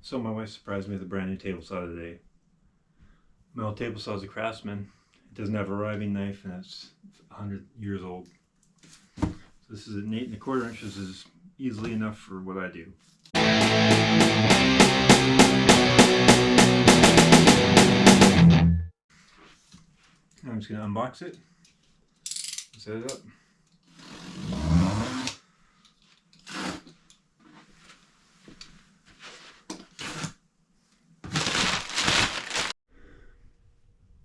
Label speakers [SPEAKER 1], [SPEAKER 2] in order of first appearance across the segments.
[SPEAKER 1] So my wife surprised me with a brand new table saw today. My old table saw is a Craftsman. It doesn't have a riving knife and it's 100 years old. So this is an 8 1/4 inch. This is easily enough for what I do. I'm just going to unbox it, set it up.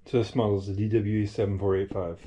[SPEAKER 1] So this model is the DWE7485.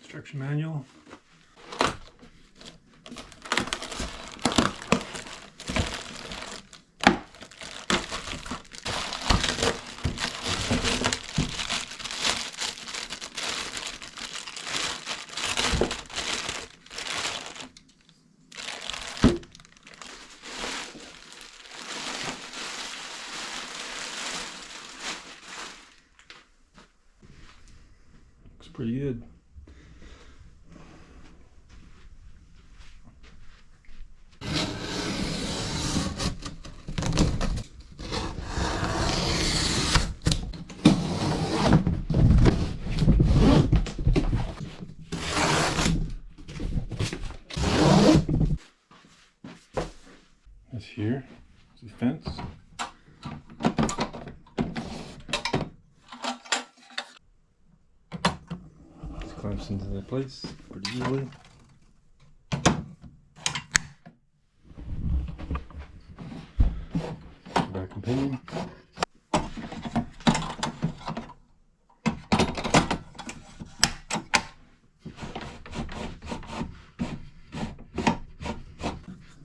[SPEAKER 1] Instruction manual. Looks pretty good. This here is a fence. This clamps into the place pretty easily. Back and pinion.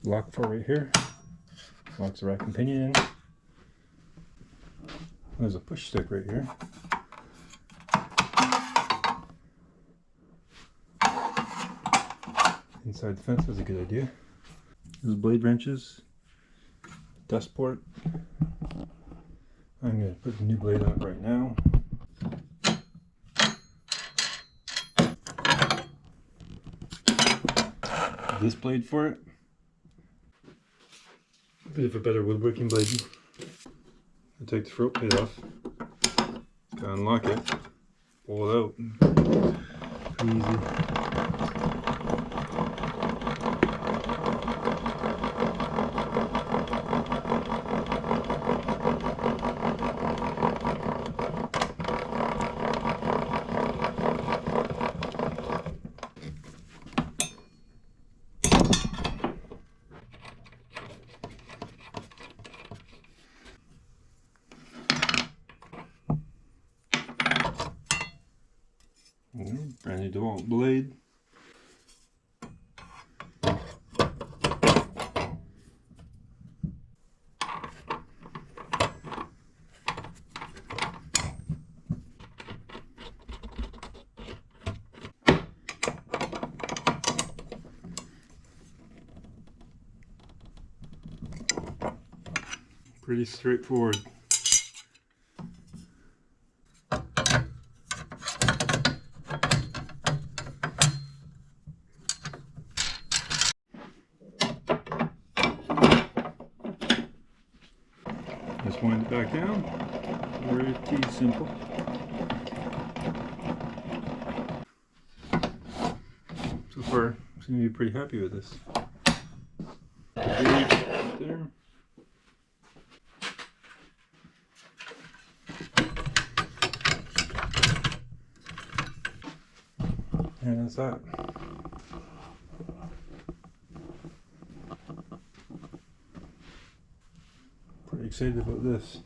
[SPEAKER 1] Lock for right here. Locks the rack and pinion in. There's a push stick right here. Inside the fence is a good idea. There's blade wrenches, dust port. I'm going to put the new blade on it right now. This blade for it. A bit of a better woodworking blade. I'll take the throat plate off. Gotta unlock it. Pull it out. Pretty easy. Brand new Dewalt blade. Pretty straightforward. Just wind it back down. Pretty simple. So far, I seem to be pretty happy with this. There. And that's that. Pretty excited about this.